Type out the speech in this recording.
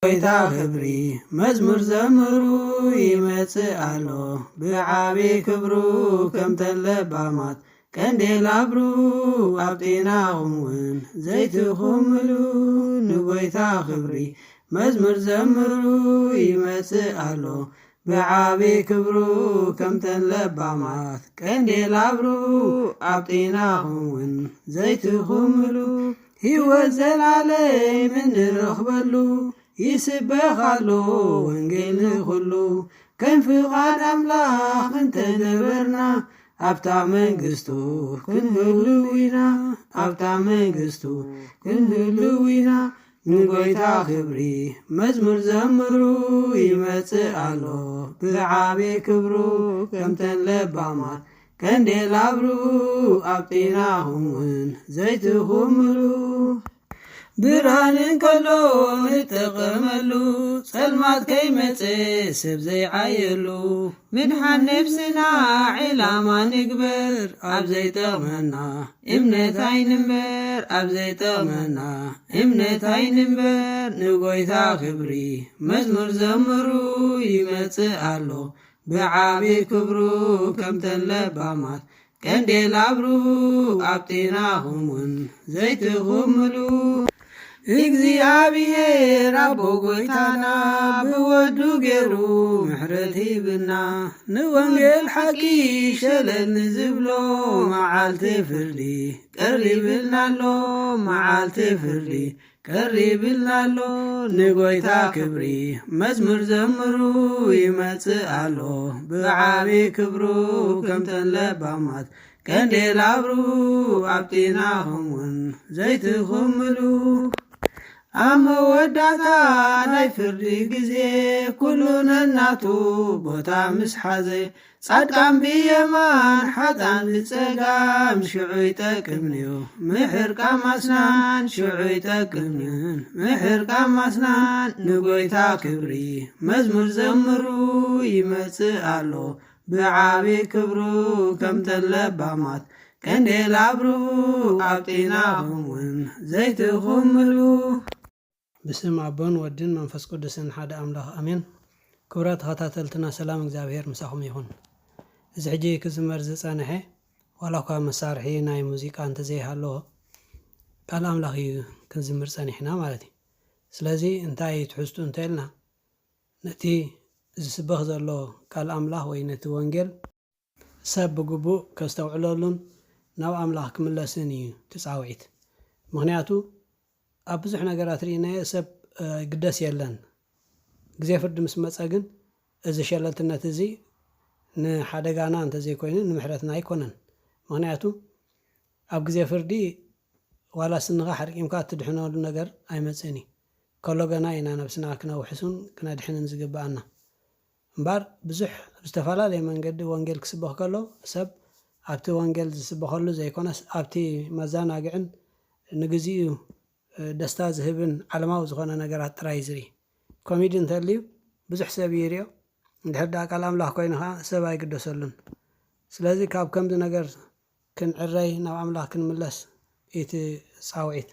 ጎይታ ክብሪ መዝሙር ዘምሩ ይመጽእ ኣሎ ብዓብዪ ክብሩ ከም ተለባማት ቀንዴል አብሩ ኣብ ጤናኹም እውን ዘይትኹምሉ ንጎይታ ክብሪ መዝሙር ዘምሩ ይመጽእ ኣሎ ብዓብዪ ክብሩ ከም ተለባማት ቀንዴል አብሩ ኣብ ጤናኹም እውን ዘይትኹምሉ ሕይወት ዘላለም እንረኽበሉ ይስበኻሉ ወንጌል ንኹሉ ከም ፍቓድ ኣምላኽ እንተነበርና ኣብታ መንግሥቱ ክንህልው ኢና ኣብታ መንግሥቱ ክንህልው ኢና ንጎይታ ክብሪ መዝሙር ዘምሩ ይመጽእ ኣሎ ብዓብዪ ክብሩ ከም ተለባማት ቀንዴል አብሩ ኣብ ጤናኹም እውን ዘይትኹምሉ ብርሃን እንከሎ ንጥቀመሉ ጸልማት ከይመጽእ ሰብ ዘይዓየሉ ምድሓን ነፍስና ዕላማ ንግበር ኣብ ዘይጠቕመና እምነት ኣይንበር ኣብ ዘይጠቕመና እምነት ኣይንበር ንጎይታ ክብሪ መዝሙር ዘምሩ ይመጽእ ኣሎ ብዓብዪ ክብሩ ከም ተለባማት ቀንዴል አብሩ ኣብ ጤናኹም እውን ዘይትኹምሉ እግዚአብሔር ኣቦ ጎይታና ብወዱ ገይሩ ምሕረት ሂብና ንወንጌል ሓቂ ሸለል ንዝብሎ መዓልቲ ፍርዲ ቀሪብልና ኣሎ መዓልቲ ፍርዲ ቀሪብልና ኣሎ ንጎይታ ክብሪ መዝሙር ዘምሩ ይመጽእ ኣሎ ብዓብዪ ክብሩ ከም ተለባማት ቀንዴል አብሩ ኣብ ጤናኹም እውን ዘይትኹምሉ ኣብ መወዳእታ ናይ ፍርዲ ግዜ ኩሉ ነናቱ ቦታ ምስ ሓዘ ጻድቃን ብየማን ሓጣን ብጸጋም ሽዑ ይጠቅምንዩ ምሕር ቃማስናን ሽዑ ይጠቅምን ምሕር ቃማስናን ንጎይታ ክብሪ መዝሙር ዘምሩ ይመጽእ ኣሎ ብዓብዪ ክብሩ ከም ተለባማት ቀንዴል አብሩ ኣብ ጤናኹም እውን ዘይትኹምሉ ብስም አቦን ወድን መንፈስ ቅዱስን ሓደ አምላኽ አሜን። ክብራት ተኸታተልትና ሰላም እግዚአብሔር ምሳኹም ይኹን። እዚ ሕጂ ክዝመር ዝጸንሐ ዋላ እኳ መሳርሒ ናይ ሙዚቃ እንተዘይሃለዎ ቃል አምላኽ እዩ ክንዝምር ጸኒሕና ማለት እዩ። ስለዚ እንታይ ትሕዝቱ እንተኢልና ነቲ ዝስበኽ ዘሎ ቃል አምላኽ ወይ ነቲ ወንጌል ሰብ ብግቡእ ከስተውዕለሉን ናብ አምላኽ ክምለስን እዩ ትጻውዒት። ምክንያቱ ኣብ ብዙሕ ነገራት ርኢናየ ሰብ ግደስ የለን ግዜ ፍርዲ ምስ መፀ ግን እዚ ሸለልትነት እዚ ንሓደጋና እንተዘይኮይኑ ንምሕረትና ኣይኮነን። ምክንያቱ ኣብ ግዜ ፍርዲ ዋላ ስንኻ ሓርቂምካ እትድሕነሉ ነገር ኣይመፅእን እዩ ከሎ ገና ኢና ነብስና ክነውሕሱን ክነድሕንን ዝግባአና እምበር ብዙሕ ዝተፈላለየ መንገዲ ወንጌል ክስበኽ ከሎ ሰብ ኣብቲ ወንጌል ዝስበኸሉ ዘይኮነስ ኣብቲ መዘናግዕን ንግዚኡ ደስታ ዝህብን ዓለማዊ ዝኾነ ነገራት ጥራይ ዝርኢ ኮሜዲ እንተልዩ ብዙሕ ሰብ ይርዮ እንድሕር ዳ ቃል ኣምላኽ ኮይኑኻ ሰብ ኣይግደሰሉን። ስለዚ ካብ ከምዚ ነገር ክንዕረይ ናብ ኣምላኽ ክንምለስ እቲ ጻውዒት